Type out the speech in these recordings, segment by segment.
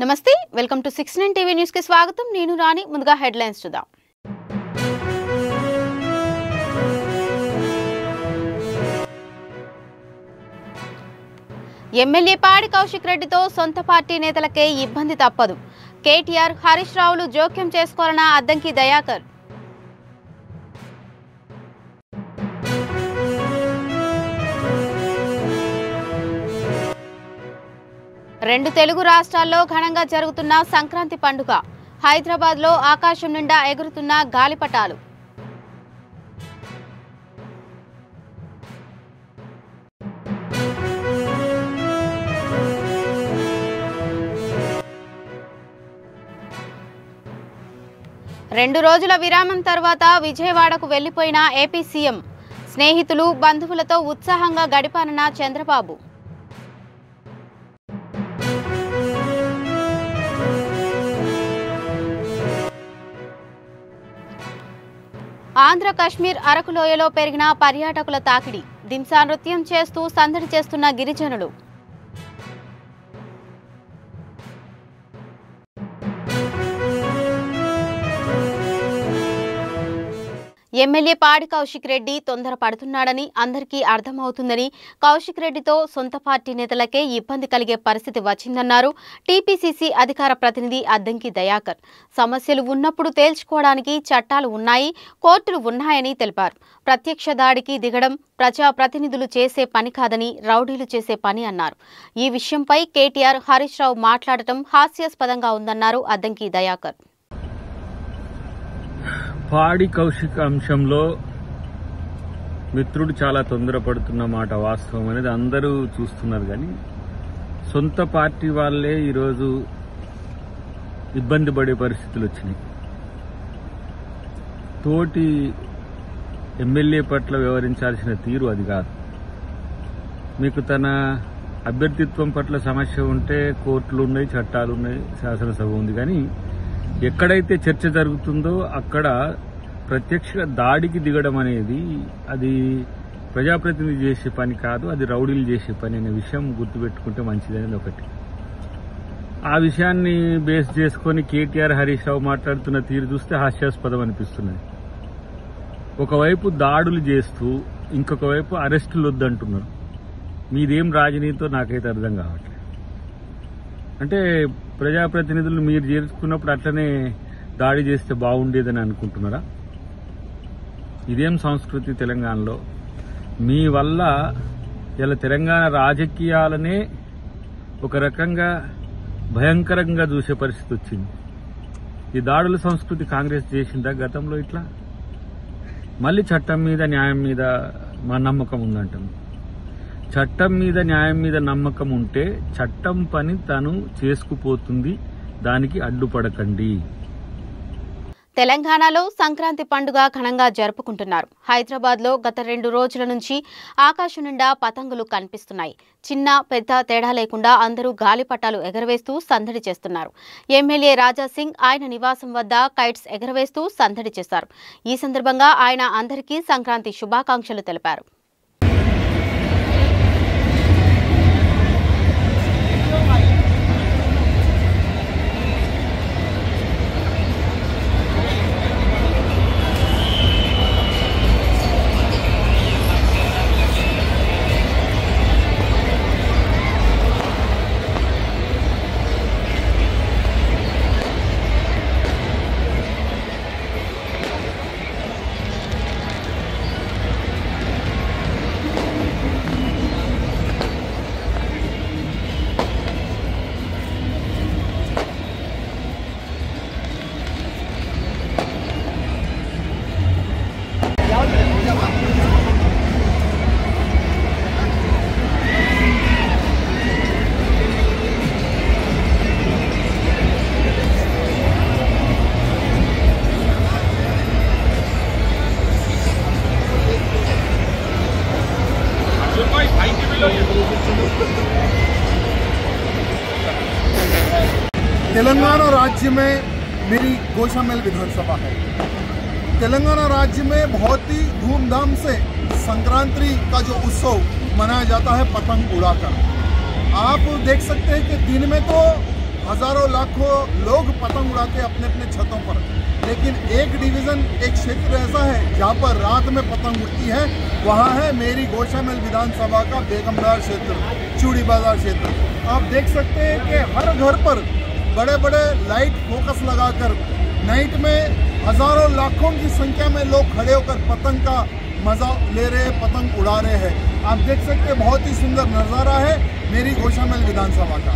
నమస్తే welcome to 69 TV news కి స్వాగతం నేను రాణి ముందుగా హెడ్లైన్స్ చూద్దాం ఎమ్మెల్యే పాడి కౌశిక్ రెడ్డితో సొంత పార్టీ నేతలకే ఇబ్బంది తప్పదు కేటీఆర్ హరీష్ రావులు జోక్యం చేసుకోవాలన్న అద్దంకి దయాకర్ రెండు తెలుగు రాష్ట్రాల్లో ఘనంగా జరుగుతున్న సంక్రాంతి పండుగ హైదరాబాద్లో ఆకాశం నిండా ఎగురుతున్న గాలిపటాలు రెండు రోజుల విరామం తర్వాత విజయవాడకు వెళ్లిపోయిన ఏపీ సీఎం స్నేహితులు బంధువులతో ఉత్సాహంగా గడిపానన్న చంద్రబాబు ఆంధ్ర కశ్మీర్ అరకు లోయలో పెరిగిన పర్యాటకుల తాకిడి దింసా నృత్యం చేస్తూ సందడి చేస్తున్న గిరిజనులు ఎమ్మెల్యే పాడి కౌశిక్ రెడ్డి తొందరపడుతున్నాడని అందరికీ అర్థమవుతుందని కౌశిక్ రెడ్డితో సొంత పార్టీ నేతలకే ఇబ్బంది కలిగే పరిస్థితి వచ్చిందన్నారు టీపీసీసీ అధికార ప్రతినిధి అద్దంకి దయాకర్ సమస్యలు ఉన్నప్పుడు తేల్చుకోవడానికి చట్టాలు ఉన్నాయి కోర్టులు ఉన్నాయని తెలిపారు ప్రత్యక్ష దాడికి దిగడం ప్రజాప్రతినిధులు చేసే పని కాదని రౌడీలు చేసే పని అన్నారు ఈ విషయంపై కేటీఆర్ హరీష్ రావు మాట్లాడటం హాస్యాస్పదంగా ఉందన్నారు అద్దంకి దయాకర్ పాడి కౌశిక్ అంశంలో మిత్రుడు చాలా తొందరపడుతున్న మాట వాస్తవం అనేది అందరూ చూస్తున్నారు కానీ సొంత పార్టీ వాళ్ళే ఈరోజు ఇబ్బంది పడే పరిస్థితులు వచ్చినాయి తోటి ఎమ్మెల్యే పట్ల వ్యవహరించాల్సిన తీరు అది కాదు మీకు తన అభ్యర్థిత్వం పట్ల సమస్య ఉంటే కోర్టులు ఉన్నాయి చట్టాలు ఉన్నాయి శాసనసభ ఉంది కానీ ఎక్కడైతే చర్చ జరుగుతుందో అక్కడ ప్రత్యక్ష దాడికి దిగడం అనేది అది ప్రజాప్రతినిధి చేసే పని కాదు అది రౌడీలు చేసే పని అనే విషయం గుర్తుపెట్టుకుంటే మంచిదనేది ఒకటి ఆ విషయాన్ని బేస్ చేసుకుని కేటీఆర్ హరీష్ రావు మాట్లాడుతున్న తీరు చూస్తే హాస్యాస్పదం అనిపిస్తున్నది ఒకవైపు దాడులు చేస్తూ ఇంకొక వైపు అరెస్టులు వద్దంటున్నారు మీదేం రాజనీతితో నాకైతే అర్థం కావట్లేదు అంటే ప్రజాప్రతినిధులు మీరు చేర్చుకున్నప్పుడు అట్లనే దాడి చేస్తే బాగుండేదని అనుకుంటున్నారా ఇదేం సంస్కృతి తెలంగాణలో మీ వల్ల ఇలా తెలంగాణ రాజకీయాలనే ఒక రకంగా భయంకరంగా చూసే పరిస్థితి వచ్చింది ఈ దాడుల సంస్కృతి కాంగ్రెస్ చేసిందా గతంలో ఇట్లా మళ్ళీ చట్టం మీద న్యాయం మీద మా నమ్మకం ఉందంటాం చట్టం మీద న్యాయం మీద నమ్మకం ఉంటే చట్టం పని తను చేసుకుపోతుంది దానికి అడ్డుపడకండి తెలంగాణలో సంక్రాంతి పండుగ ఘనంగా జరుపుకుంటున్నారు హైదరాబాద్లో గత 2 రోజుల నుంచి ఆకాశం నిండా పతంగులు కనిపిస్తున్నాయి చిన్న పెద్ద తేడా లేకుండా అందరూ గాలిపటాలు ఎగరవేస్తూ సందడి చేస్తున్నారు ఎమ్మెల్యే రాజా సింగ్ ఆయన నివాసం వద్ద కైట్స్ ఎగరవేస్తూ సందడి చేశారు ఈ సందర్భంగా ఆయన అందరికీ సంక్రాంతి శుభాకాంక్షలు తెలిపారు तेलंगाना राज्य में मेरी गोशामेल विधानसभा है। तेलंगाना राज्य में बहुत ही धूमधाम से संक्रांति का जो उत्सव मनाया जाता है पतंग उड़ाकर। आप देख सकते हैं कि दिन में तो हजारों लाखों लोग पतंग उड़ाते अपने अपने छतों पर, लेकिन एक डिवीज़न, एक क्षेत्र ऐसा है जहाँ पर रात में पतंग उड़ती है, वहाँ है मेरी गोशामेल विधानसभा का बेगमबाजार क्षेत्र, चूड़ी बाजार क्षेत्र। आप देख सकते हैं कि हर घर पर बड़े बड़े लाइट फोकस लगाकर नाइट में हजारों लाखों की संख्या में लोग खड़े होकर पतंग का मजा ले रहे हैं, पतंग उड़ा रहे हैं। आप देख सकते हैं बहुत ही सुंदर नज़ारा है मेरी गोशामेल विधानसभा का।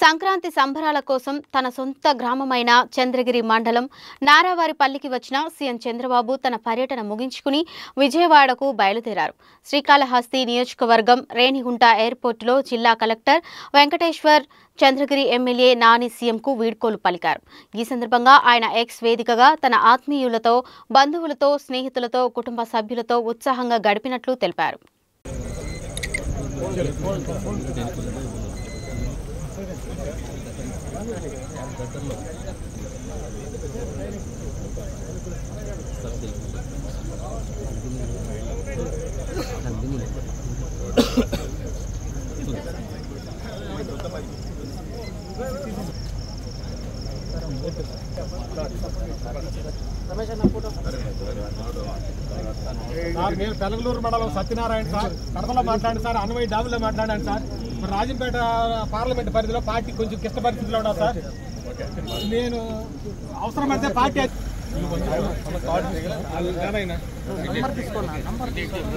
సంక్రాంతి సంబరాల కోసం తన సొంత గ్రామమైన చంద్రగిరి మండలం నారావారిపల్లికి వచ్చిన సీఎం చంద్రబాబు తన పర్యటన ముగించుకుని విజయవాడకు బయలుదేరారు. శ్రీకాళహస్తి నియోజకవర్గం రేణిగుంట ఎయిర్పోర్టులో జిల్లా కలెక్టర్ వెంకటేశ్వర్, చంద్రగిరి ఎమ్మెల్యే నాని సీఎంకు వీడ్కోలు పలికారు. ఈ సందర్భంగా ఆయన ఎక్స్ వేదికగా తన ఆత్మీయులతో, బంధువులతో, స్నేహితులతో, కుటుంబ సభ్యులతో ఉత్సాహంగా గడిపినట్లు తెలిపారు. సార్ నేను పెలగలూరు మండలం సత్యనారాయణ సార్, కడపలో మాట్లాడండి సార్, అన్వయ్ డాబులో మాట్లాడాను సార్. మరి రాజంపేట పార్లమెంట్ పరిధిలో పార్టీ కొంచెం క్లిష్ట పరిస్థితిలో ఉన్నా సార్. నేను అవసరమైతే పార్టీ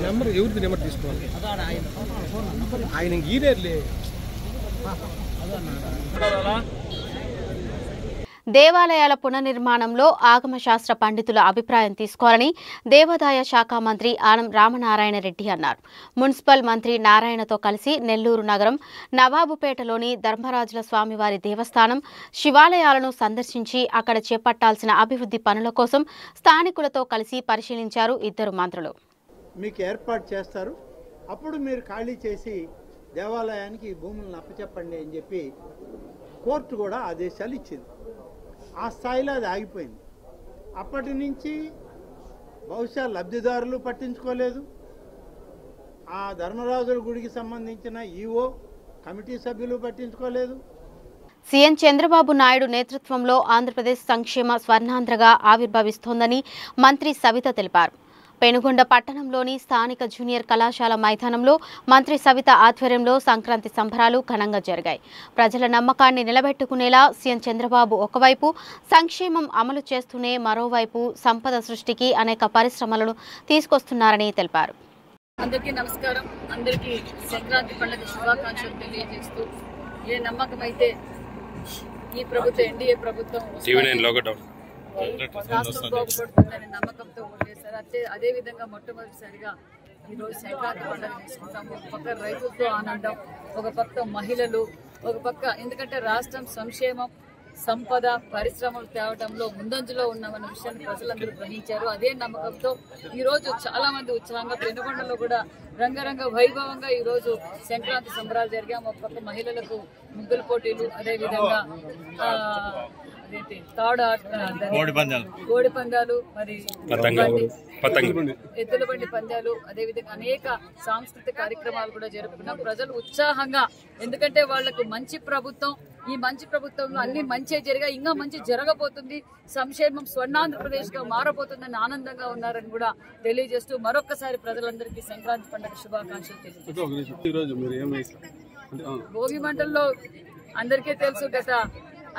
నెంబర్ ఎవరిది నెంబర్ తీసుకోవాలి, ఆయన ఈరేర్లే. దేవాలయాల పునర్నిర్మాణంలో ఆగమశాస్త్ర పండితుల అభిప్రాయం తీసుకోవాలని దేవాదాయ శాఖ మంత్రి ఆనం రామనారాయణ రెడ్డి అన్నారు. మున్సిపల్ మంత్రి నారాయణతో కలిసి నెల్లూరు నగరం నవాబుపేటలోని ధర్మరాజుల స్వామివారి దేవస్థానం, శివాలయాలను సందర్శించి అక్కడ చేపట్టాల్సిన అభివృద్ధి పనుల కోసం స్థానికులతో కలిసి పరిశీలించారు ఇద్దరు మంత్రులు. మీకు ఏర్పాటు చేస్తారు, అప్పుడు మీరు ఖాళీ చేసి దేవాలయానికి ఈ భూములను అప్పచెప్పండి అని చెప్పి కోర్టు కూడా ఆదేశాలు ఇచ్చింది. ఆ స్థాయిలో అది ఆగిపోయింది. అప్పటి నుంచి బహుశా లబ్ధిదారులు పట్టించుకోలేదు, ఆ ధర్మరాజుల గుడికి సంబంధించిన ఈవో కమిటీ సభ్యులు పట్టించుకోలేదు. సీఎం చంద్రబాబు నాయుడు నేతృత్వంలో ఆంధ్రప్రదేశ్ సంక్షేమ స్వర్ణాంధ్రగా ఆవిర్భవిస్తోందని మంత్రి సవిత తెలిపారు. పెనుగొండ పట్టణంలోని స్థానిక జూనియర్ కళాశాల మైదానంలో మంత్రి సవిత ఆధ్వర్యంలో సంక్రాంతి సంబరాలు ఘనంగా జరిగాయి. ప్రజల నమ్మకాన్ని నిలబెట్టుకునేలా సీఎం చంద్రబాబు ఒకవైపు సంక్షేమం అమలు చేస్తూనే మరోవైపు సంపద సృష్టికి అనేక పరిశ్రమలను తీసుకొస్తున్నారని తెలిపారు. అందరికీ నమస్కారం. అందరికీ సంక్రాంతి పండుగ శుభాకాంక్షలు తెలియజేస్తూ, ఏ నమ్మకం అయితే ఈ ప్రభుత్వం ఎన్డీఏ ప్రభుత్వం రాష్ట్రం బాగుపడుతుందనే నమ్మకంతో ఓటేశారు. అదే విధంగా మొట్టమొదటిసారిగా ఈరోజు సంక్రాంతి పండుగ చేసుకుంటాము. ఒక పక్క రైతులతో ఆనందం, ఒక పక్క మహిళలు, ఒక పక్క ఎందుకంటే రాష్ట్రం సంక్షేమం, సంపద, పరిశ్రమలు తేవడంలో ముందంజలో ఉన్నామన్న విషయాన్ని ప్రజలందరూ గ్రహించారు. అదే నమ్మకంతో ఈరోజు చాలా మంది ఉత్సాహంగా పెనుగొండలో కూడా రంగరంగ వైభవంగా ఈరోజు సంక్రాంతి సంబరాలు జరిగాము. ఒక పక్క మహిళలకు ముగ్గుల పోటీలు, అదేవిధంగా కోడి పందాలు, మరి ఎద్దుల బండి పందాలు, అదేవిధంగా అనేక సాంస్కృతిక కార్యక్రమాలు కూడా జరుపుకున్నాం. ప్రజలు ఉత్సాహంగా, ఎందుకంటే వాళ్లకు మంచి ప్రభుత్వం, ఈ మంచి ప్రభుత్వంలో అన్ని మంచి జరిగా ఇంకా మంచి జరగబోతుంది, సంక్షేమం స్వర్ణాంధ్రప్రదేశ్ గా మారబోతుందని ఆనందంగా ఉన్నారని కూడా తెలియజేస్తూ మరొకసారి ప్రజలందరికీ సంక్రాంతి పండుగ శుభాకాంక్షలు తెలియజేస్తారు. భోగి మంటల్లో అందరికీ తెలుసు, గత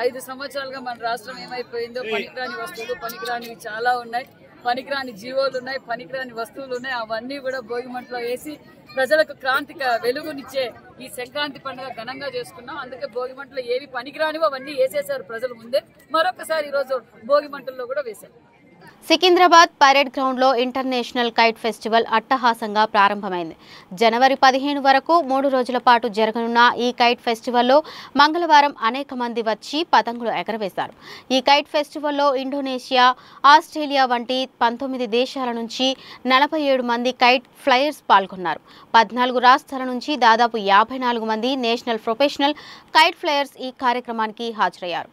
5 సంవత్సరాలుగా మన రాష్ట్రం ఏమైపోయిందో. పనికిరాని వస్తువులు, పనికిరానివి చాలా ఉన్నాయి, పనికిరాని జీవోలు ఉన్నాయి, పనికిరాని వస్తువులు ఉన్నాయి. అవన్నీ కూడా భోగి మంటలో వేసి ప్రజలకు క్రాంతిక వెలుగునిచ్చే ఈ సంక్రాంతి పండుగ ఘనంగా చేసుకున్నాం. అందుకే భోగి మంటలో ఏవి పనికిరానివో అవన్నీ వేసేశారు ప్రజల ముందే. మరొకసారి ఈరోజు భోగి మంటల్లో కూడా వేశారు. సికింద్రాబాద్ పరేడ్ గ్రౌండ్లో ఇంటర్నేషనల్ కైట్ ఫెస్టివల్ అట్టహాసంగా ప్రారంభమైంది. జనవరి 15 వరకు 3 రోజుల పాటు జరగనున్న ఈ కైట్ ఫెస్టివల్లో మంగళవారం అనేక మంది వచ్చి పతంగులు ఎగరవేశారు. ఈ కైట్ ఫెస్టివల్లో ఇండోనేషియా, ఆస్ట్రేలియా వంటి 19 దేశాల నుంచి 47 మంది కైట్ ఫ్లయర్స్ పాల్గొన్నారు. 14 రాష్ట్రాల నుంచి దాదాపు 54 మంది నేషనల్ ప్రొఫెషనల్ కైట్ ఫ్లయర్స్ ఈ కార్యక్రమానికి హాజరయ్యారు.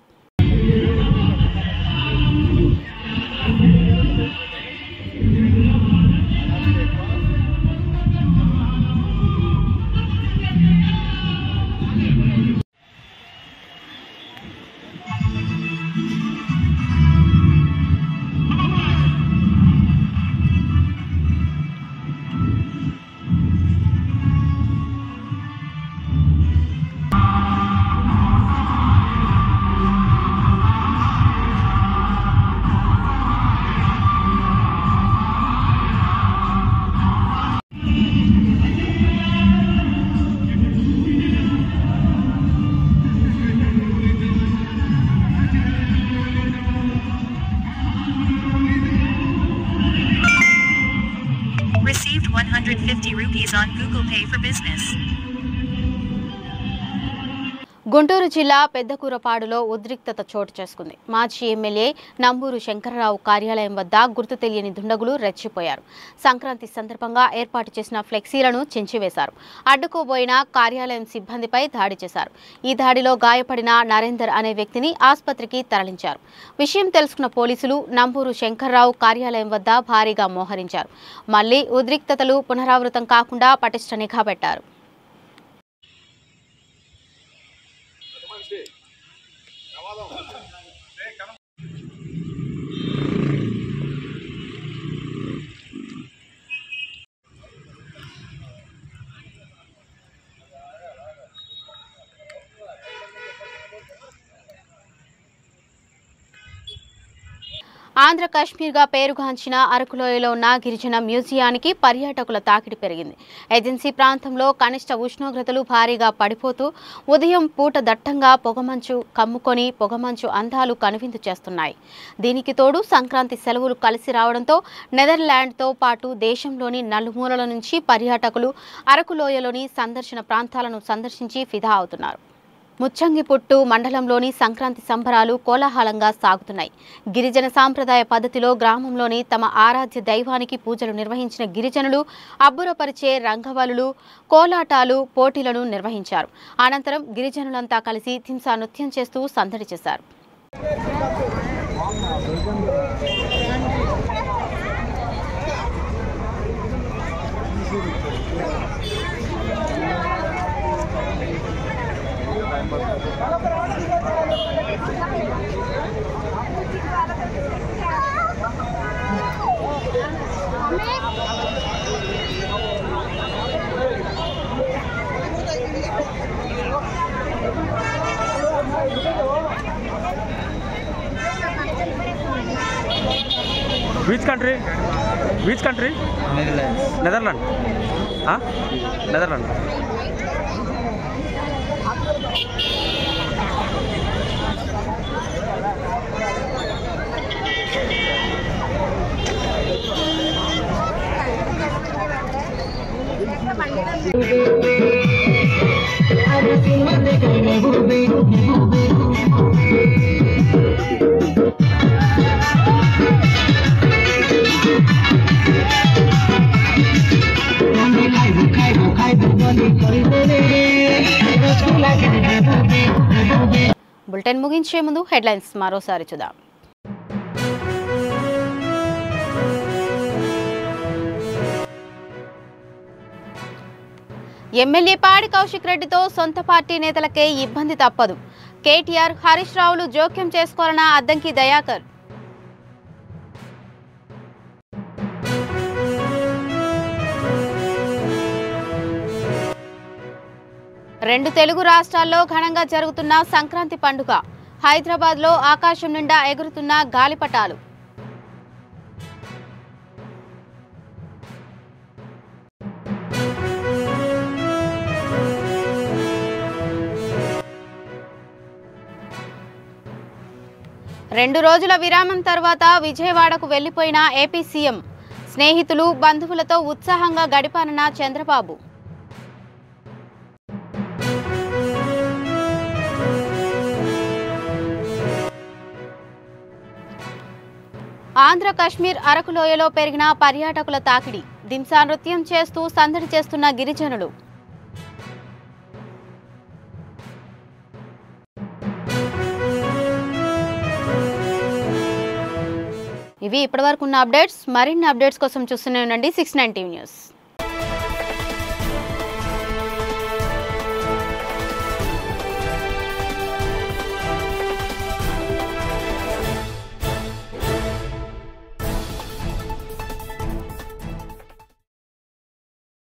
is on Google Pay for Business. Guntur జిల్లా పెద్దకూరపాడులో ఉద్రిక్తత చోటు చేసుకుంది. మాజీ ఎమ్మెల్యే నంబూరు శంకరరావు కార్యాలయం వద్ద గుర్తు తెలియని దుండగులు రెచ్చిపోయారు. సంక్రాంతి సందర్భంగా ఏర్పాటు చేసిన ఫ్లెక్సీలను చించివేశారు. అడ్డుకోబోయిన కార్యాలయం సిబ్బందిపై దాడి చేశారు. ఈ దాడిలో గాయపడిన నరేందర్ అనే వ్యక్తిని ఆసుపత్రికి తరలించారు. విషయం తెలుసుకున్న పోలీసులు నంబూరు శంకరరావు కార్యాలయం వద్ద భారీగా మోహరించారు. మళ్లీ ఉద్రిక్తతలు పునరావృతం కాకుండా పటిష్ట నిఘా పెట్టారు. ఆంధ్ర కాశ్మీర్గా పేరుగాంచిన అరకులోయలో ఉన్న గిరిజన మ్యూజియానికి పర్యాటకుల తాకిడి పెరిగింది. ఏజెన్సీ ప్రాంతంలో కనిష్ట ఉష్ణోగ్రతలు భారీగా పడిపోతూ ఉదయం పూట దట్టంగా పొగమంచు కమ్ముకొని పొగమంచు అందాలు కనువిందు చేస్తున్నాయి. దీనికి తోడు సంక్రాంతి సెలవులు కలిసి రావడంతో నెదర్లాండ్తో పాటు దేశంలోని నలుమూలల నుంచి పర్యాటకులు అరకులోయలోని సందర్శన ప్రాంతాలను సందర్శించి ఫిదా అవుతున్నారు. ముచ్చంగిపుట్టు మండలంలోని సంక్రాంతి సంబరాలు కోలాహలంగా సాగుతున్నాయి. గిరిజన సాంప్రదాయ పద్ధతిలో గ్రామంలోని తమ ఆరాధ్య దైవానికి పూజలు నిర్వహించిన గిరిజనులు అబ్బురపరిచే రంగవల్లులు, కోలాటాలు, పోటీలను నిర్వహించారు. అనంతరం గిరిజనులంతా కలిసి థింసా నృత్యం చేస్తూ సందడి చేశారు. Which country? Which country? Netherlands. Huh? Netherlands. Bulletin ముగించే ముందు హెడ్లైన్స్ మరోసారి చూద్దాం. ఎమ్మెల్యే పాడి కౌశిక్ రెడ్డితో సొంత పార్టీ నేతలకే ఇబ్బంది తప్పదు. కేటీఆర్, హరీష్ రావులు జోక్యం చేసుకోవాలన్న అద్దంకి దయాకర్. రెండు తెలుగు రాష్ట్రాల్లో ఘనంగా జరుగుతున్న సంక్రాంతి పండుగ. హైదరాబాద్లో ఆకాశం నిండా ఎగురుతున్న గాలిపటాలు. రెండు రోజుల విరామం తర్వాత విజయవాడకు వెళ్లిపోయిన ఏపీ సీఎం. స్నేహితులు, బంధువులతో ఉత్సాహంగా గడిపానన్న చంద్రబాబు. ఆంధ్ర కాశ్మీర్ అరకులోయలో పెరిగిన పర్యాటకుల తాకిడి. దింసా నృత్యం చేస్తూ సందడి చేస్తున్న గిరిజనులు. ఇవి ఇప్పటివరకు ఉన్న అప్డేట్స్. మరిన్ని అప్డేట్స్ కోసం చూస్తూనే ఉండండి 69 న్యూస్.